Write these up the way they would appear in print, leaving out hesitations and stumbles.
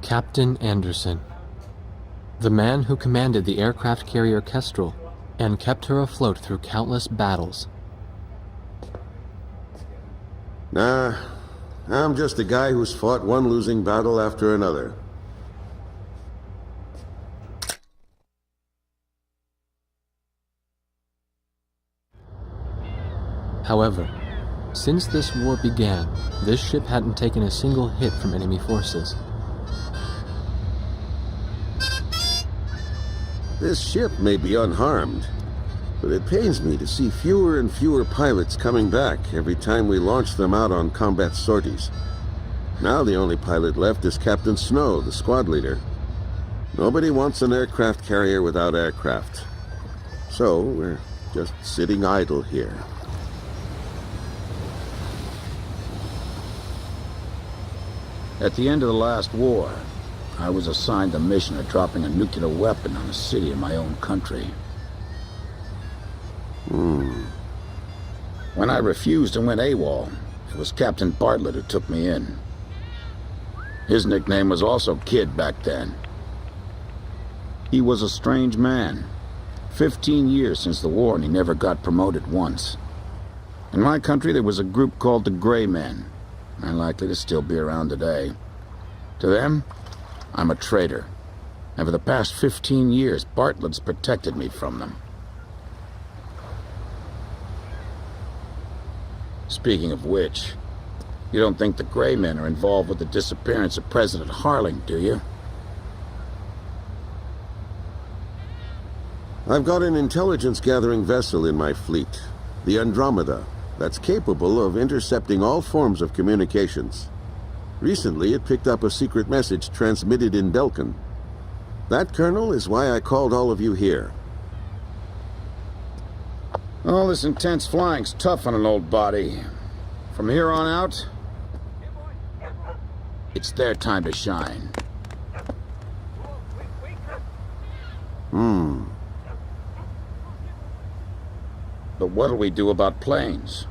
Captain Anderson, the man who commanded the aircraft carrier Kestrel and kept her afloat through countless battles. Nah, I'm just a guy who's fought one losing battle after another. However, since this war began, this ship hadn't taken a single hit from enemy forces. This ship may be unharmed, but it pains me to see fewer and fewer pilots coming back every time we launch them out on combat sorties. Now the only pilot left is Captain Snow, the squad leader. Nobody wants an aircraft carrier without aircraft. So we're just sitting idle here. At the end of the last war, I was assigned the mission of dropping a nuclear weapon on a city in my own country. When I refused and went AWOL, it was Captain Bartlett who took me in. His nickname was also Kid back then. He was a strange man. 15 years since the war and he never got promoted once. In my country there was a group called the Gray Men. They're likely to still be around today. To them, I'm a traitor. And for the past 15 years, Bartlett's protected me from them. Speaking of which, you don't think the Gray Men are involved with the disappearance of President Harling, do you? I've got an intelligence-gathering vessel in my fleet, the Andromeda, that's capable of intercepting all forms of communications. Recently, it picked up a secret message transmitted in Belkan. That, Colonel, is why I called all of you here. All this intense flying's tough on an old body. From here on out, it's their time to shine. But what'll we do about planes?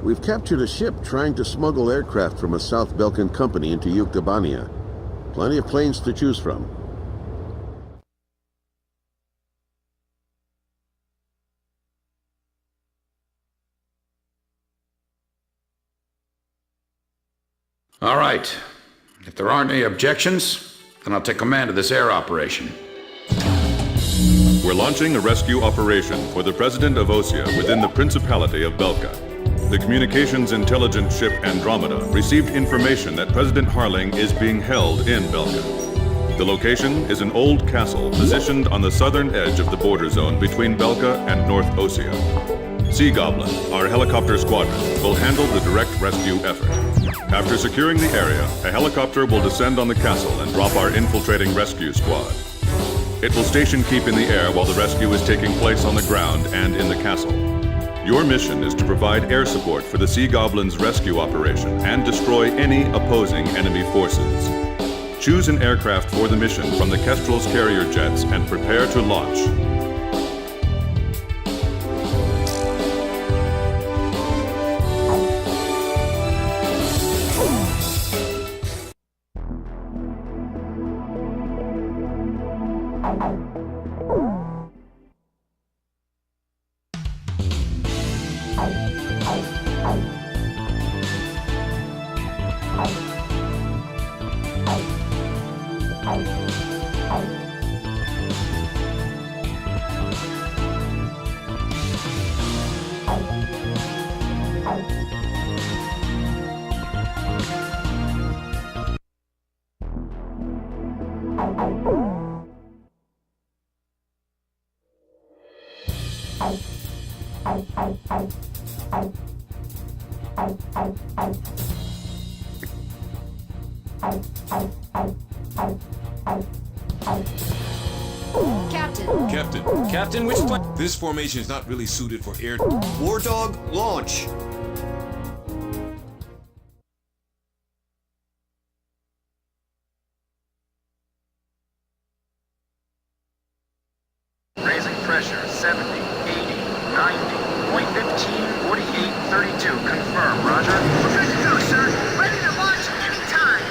We've captured a ship trying to smuggle aircraft from a South Belkan company into Yuktobania. Plenty of planes to choose from. All right. If there aren't any objections, then I'll take command of this air operation. We're launching a rescue operation for the President of U.S.A. within the Principality of Belka. The communications intelligence ship Andromeda received information that President Harling is being held in Belka. The location is an old castle positioned on the southern edge of the border zone between Belka and North Osea. Sea Goblin, our helicopter squadron, will handle the direct rescue effort. After securing the area, a helicopter will descend on the castle and drop our infiltrating rescue squad. It will station keep in the air while the rescue is taking place on the ground and in the castle. Your mission is to provide air support for the Sea Goblin's rescue operation and destroy any opposing enemy forces. Choose an aircraft for the mission from the Kestrel's carrier jets and prepare to launch. Captain, which plane? This formation is not really suited for air. War Dog, launch! Raising pressure, 70, 80, 90, point 15, 48, 32. Confirm, roger. Ready to go, sir. Ready to launch anytime.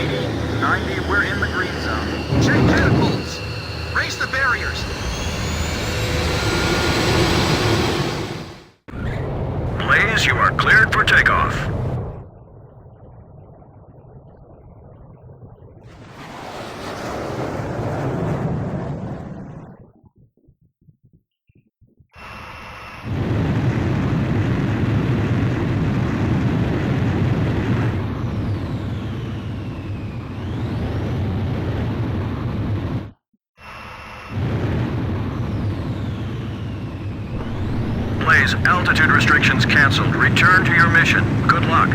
80, 90, we're in the green zone. Check catapults! Raise the barriers! Blaze, you are cleared for takeoff. Blaze, altitude restrictions canceled. Return to your mission. Good luck.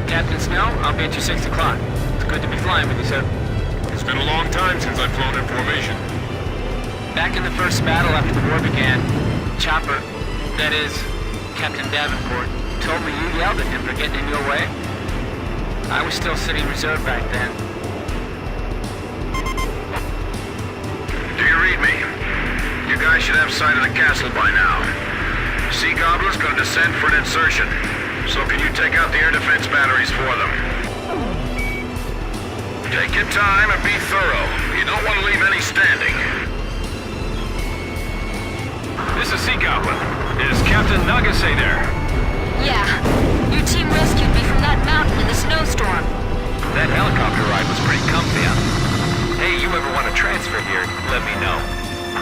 Captain Snell, I'll be at you 6 o'clock. It's good to be flying with you, sir. It's been a long time since I've flown in formation. Back in the first battle after the war began, Chopper, that is, Captain Davenport, told me you yelled at him for getting in your way. I was still sitting reserve back then. Do you read me? You guys should have sight of the castle by now. Sea Goblin's gonna descend for an insertion. So can you take out the air defense batteries for them? Take your time and be thorough. You don't want to leave any standing. This is Sea Goblin. Is Captain U.S.A. there? Yeah. Your team rescued me from that mountain in the snowstorm. That helicopter ride was pretty comfy, huh? Hey, you ever want to transfer here, let me know.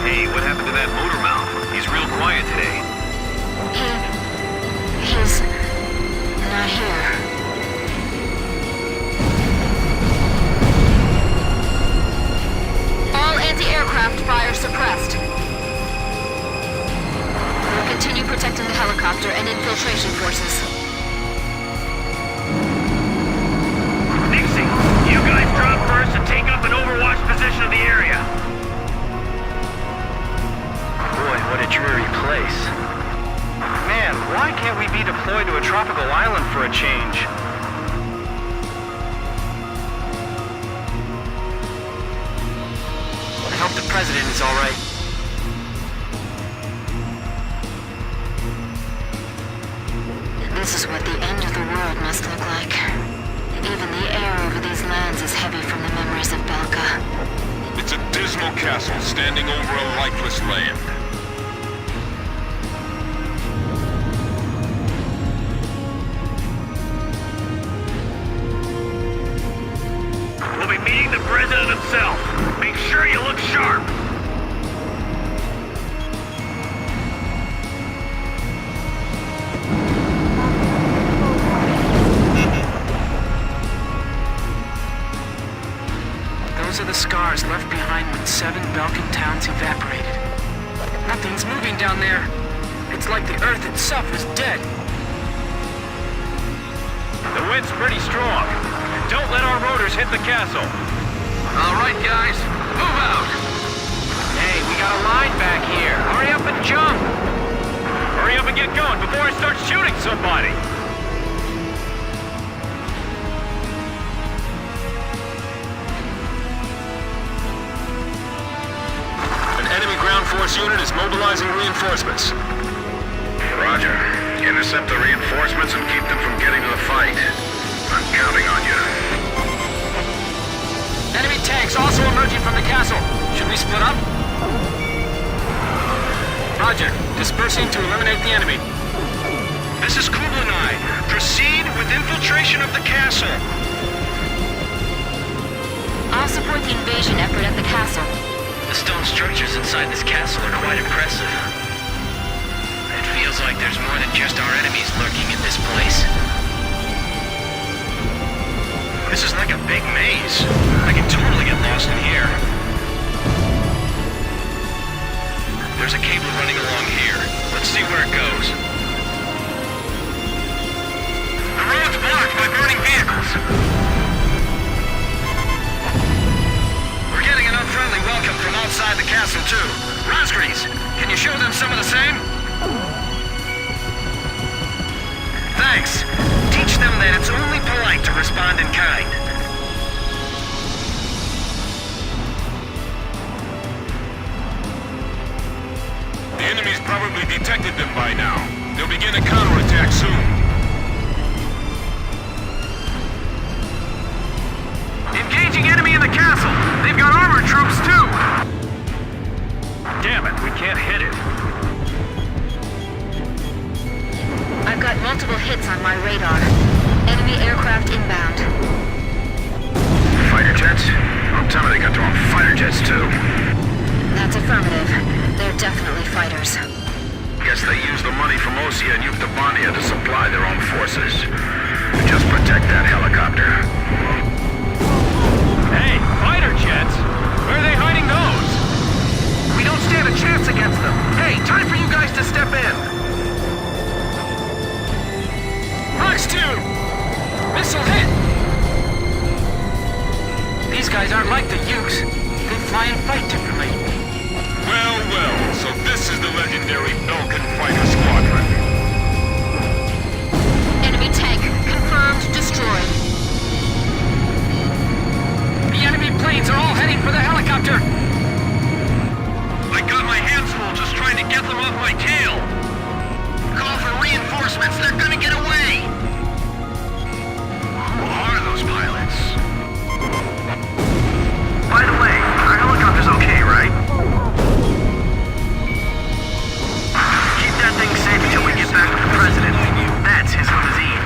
Hey, what happened to that motor mouth? He's real quiet today. He's not here. All anti-aircraft fire suppressed. We'll continue protecting the helicopter and infiltration forces. Nixie, you guys drop first and take up an overwatch position of the area. Boy, what a dreary place. Man, why can't we be deployed to a tropical island for a change? I hope the President is all right. This is what the end of the world must look like. Even the air over these lands is heavy from the memories of Belka. It's a dismal castle standing over a lifeless land. We'll be meeting the President himself. Make sure you look sharp. Those are the scars left behind when 7 Balkan towns evaporated. Nothing's moving down there. It's like the Earth itself is dead. The wind's pretty strong. Don't let our rotors hit the castle. All right, guys, move out. Hey, we got a line back here. Hurry up and jump. Hurry up and get going before I start shooting somebody. An enemy ground force unit is mobilizing reinforcements. Roger. Intercept the reinforcements and keep them from getting to the fight. I'm counting on you. Enemy tanks also emerging from the castle. Should we split up? Roger. Dispersing to eliminate the enemy. This is Kublai. Proceed with infiltration of the castle. I'll support the invasion effort at the castle. The stone structures inside this castle are quite impressive. It feels like there's more than just our enemies lurking in this place. This is like a big maze. I can totally get lost in here. There's a cable running along here. Let's see where it goes. The road's blocked by burning vehicles. We're getting an unfriendly welcome from outside the castle, too. Rosgrees, can you show them some of the same? Thanks. Teach them that it's only polite to respond in kind. begin a counterattack soon. Engaging enemy in the castle! They've got armored troops, too! Damn it, we can't hit it. I've got multiple hits on my radar. Enemy aircraft inbound. Fighter jets? Don't tell me they got their own fighter jets, too. That's affirmative. They're definitely fighters. Guess they use the money from U.S.A and U.S.A to supply their own forces. Just protect that helicopter. Hey, fighter jets? Where are they hiding those? We don't stand a chance against them. Hey, time for you guys to step in. Fox 2! Missile hit! These guys aren't like the Ukes. They fly and fight differently. Well, well, so this is the legendary Belkan Fighter Squadron. Enemy tank confirmed destroyed. The enemy planes are all heading for the helicopter! I got my hands full just trying to get them off my tail. Call for reinforcements. They're gonna get away. Who are those pilots? By the way, our helicopter's okay, right? Keep that thing safe until we get back with the president. That's his limousine.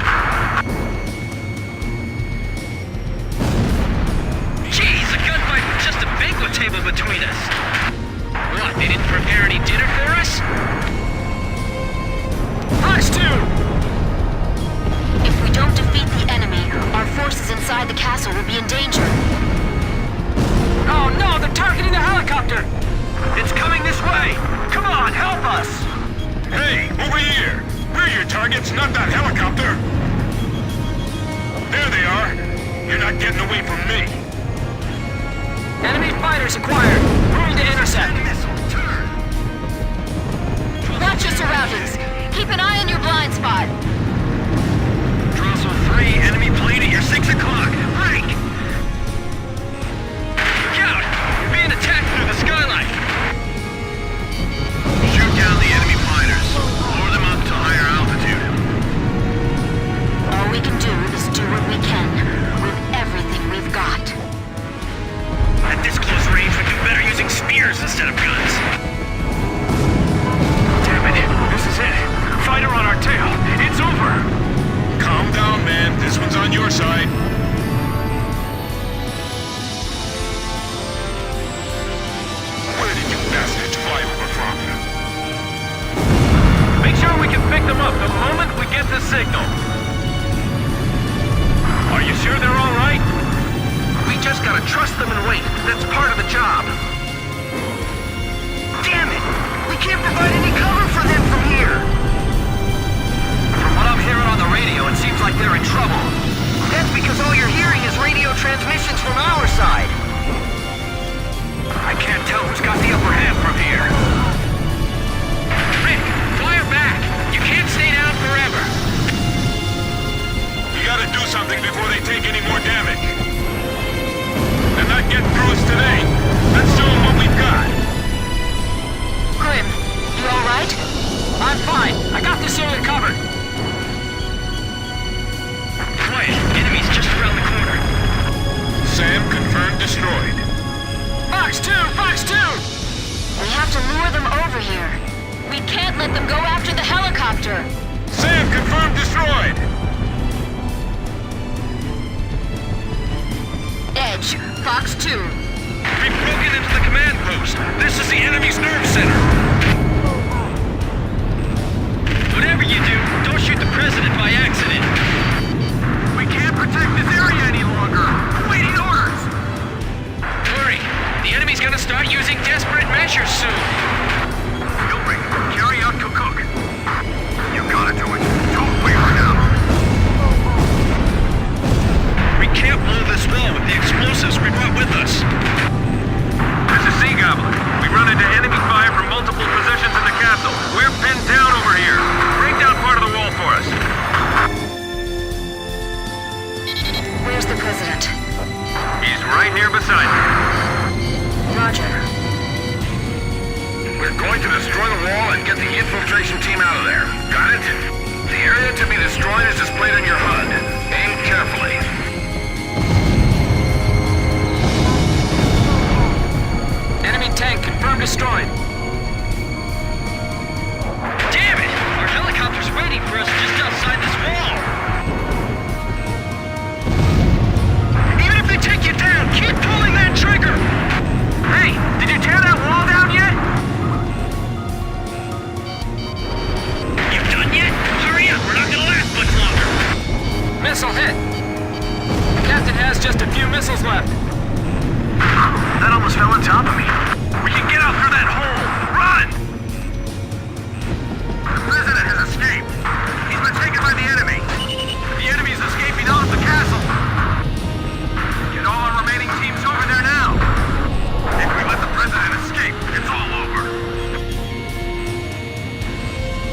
Jeez, a gunfight with just a banquet table between us. What, they didn't prepare any dinner for us? Fox 2! If we don't defeat the enemy, our forces inside the castle will be in danger. Oh no, they're targeting the helicopter! It's coming this way! Come on, help us! Hey, over here! We're your targets, not that helicopter! There they are! You're not getting away from me! Enemy fighters acquired. Room to intercept. Watch your surroundings. Keep an eye on your blind spot. Drossel 3, enemy plane at your 6 o'clock. Break! Look out! We're being attacked through the skylight. Shoot down the enemy fighters. Lower them up to higher altitude. All we can do is do what we can with everything we've got. At this close range, we do better using spears instead of guns. Damn it, this is it. Fighter on our tail. It's over. Calm down, man. This one's on your side. Where did you bastards fly over from? Make sure we can pick them up the moment we get the signal. Are you sure they're all right? We just gotta trust them and wait. That's part of the job. Damn it! We can't provide any cover for them from here. From what I'm hearing on the radio, it seems like they're in trouble. That's because all you're hearing is radio transmissions from our side. I can't tell who's got the upper hand from here. Rick, fire back! You can't stay down forever. We gotta do something before they take any more damage. They're not getting through us today. Let's show them what we've got. Grim, you alright? I'm fine. I got this area covered. Quiet. Enemies just around the corner. Sam confirmed destroyed. Fox 2! Fox 2! We have to lure them over here. We can't let them go after the helicopter. Sam confirmed destroyed. Edge, Fox 2. We've broken into the command post. This is the enemy's nerve center. Whatever you do, don't shoot the president by accident. We can't protect this area any longer. Waiting orders. Hurry. The enemy's gonna start using desperate measures soon. Hillary, carry out Cook. You gotta do it. Don't waver now. We can't blow this wall with the explosives we brought with us. This is Sea Goblin. We run into enemy fire from multiple positions in the castle. We're pinned down over here. Break down part of the wall for us. Where's the president? He's right here beside me. Roger. We're going to to destroy the wall and get the infiltration team out of there. Got it? The area to be destroyed is displayed on your HUD. Aim carefully. Enemy tank confirmed destroyed. Damn it! Our helicopter's waiting for us just outside this wall! Even if they take you down, keep pulling that trigger! Hey, did you tear that wall down yet? You done yet? Hurry up, we're not gonna last much longer! Missile hit. Captain has just a few missiles left. That almost fell on top of me. We can get out through that hole! Run! The president has escaped. He's been taken by the enemy. The enemy's escaping out of the castle. Get all our remaining teams over there now. If we let the president escape, it's all over.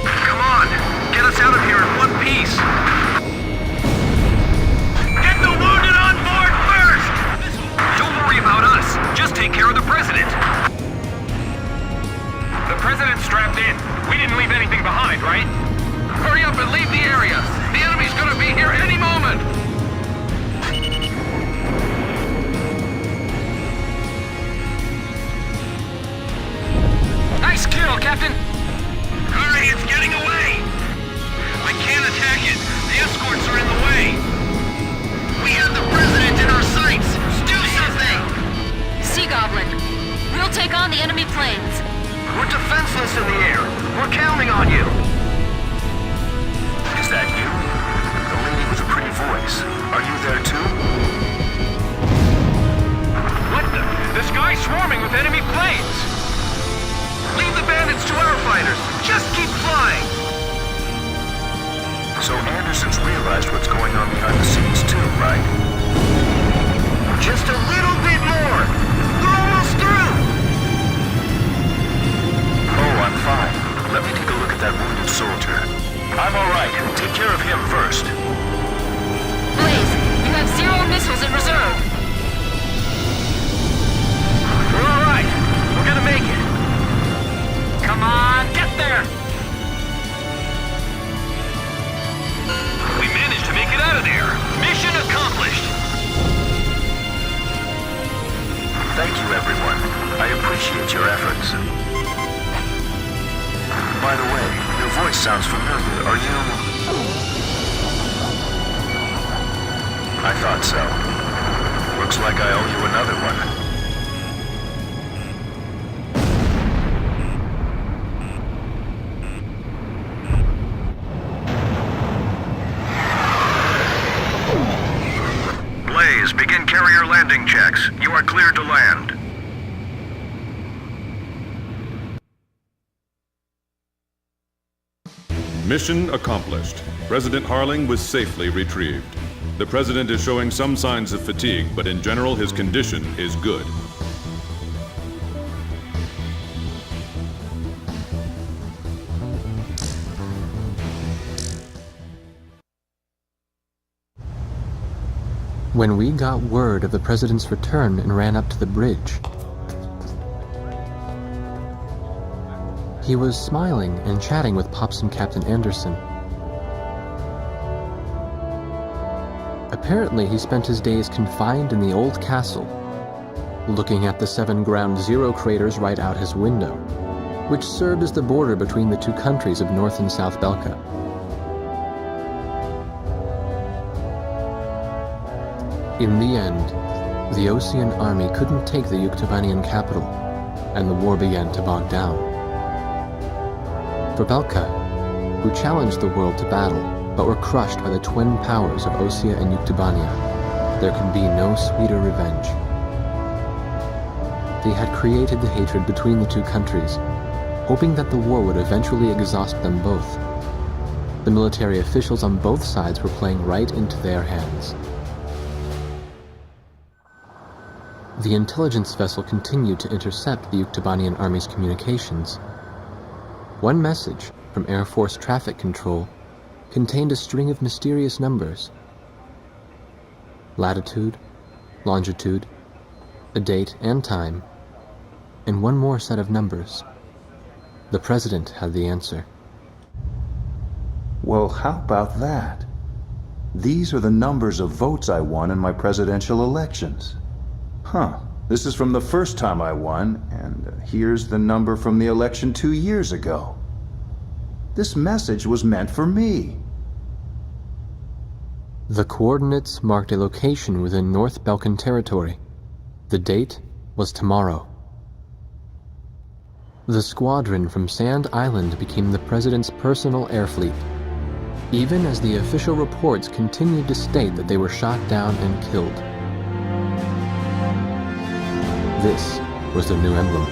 Come on, get us out of here in one piece. Get the wounded on board first! Don't worry about us. Just take care of the president. The president's strapped in. We didn't leave anything behind, right? Hurry up and leave the area. The enemy's gonna be here any moment. Nice kill, Captain. Hurry, it's getting away. I can't attack it. The escorts are in the way. We have the president in our sights. Do something. Sea Goblin, we'll take on the enemy planes. We're defenseless in the air. We're counting on you. Is that you? The lady with the pretty voice. Are you there too? What the? The sky's swarming with enemy planes. Leave the bandits to our fighters. Just keep flying. So Anderson's realized what's going on behind the scenes too, right? Just a little bit more. We're almost through. Oh, I'm fine. Let me take a look at that wounded soldier. I'm all right. Take care of him first. Blaze, you have 0 missiles in reserve. We're all right. We're gonna make it. Come on, get there. We managed to make it out of there. Mission accomplished. Thank you, everyone. I appreciate your efforts. By the way, your voice sounds familiar. Are you... I thought so. Looks like I owe you another one. Blaze, begin carrier landing checks. You are cleared to land. Mission accomplished. President Harling was safely retrieved. The president is showing some signs of fatigue, but in general his condition is good. When we got word of the president's return and ran up to the bridge, he was smiling and chatting with Pops and Captain Anderson. Apparently, he spent his days confined in the old castle, looking at the 7 Ground Zero craters right out his window, which served as the border between the 2 countries of North and South Belka. In the end, the Osean army couldn't take the Yuktobanian capital, and the war began to bog down. For Belka, who challenged the world to battle, but were crushed by the twin powers of Osea and Yuktobania, there could be no sweeter revenge. They had created the hatred between the 2 countries, hoping that the war would eventually exhaust them both. The military officials on both sides were playing right into their hands. The intelligence vessel continued to intercept the Yuktobanian army's communications. One message from Air Force Traffic Control contained a string of mysterious numbers. Latitude, longitude, a date and time, and one more set of numbers. The president had the answer. Well, how about that? These are the numbers of votes I won in my presidential elections. Huh. This is from the first time I won, and here's the number from the election 2 years ago. This message was meant for me. The coordinates marked a location within North Balkan territory. The date was tomorrow. The squadron from Sand Island became the president's personal air fleet, even as the official reports continued to state that they were shot down and killed. This was their new emblem.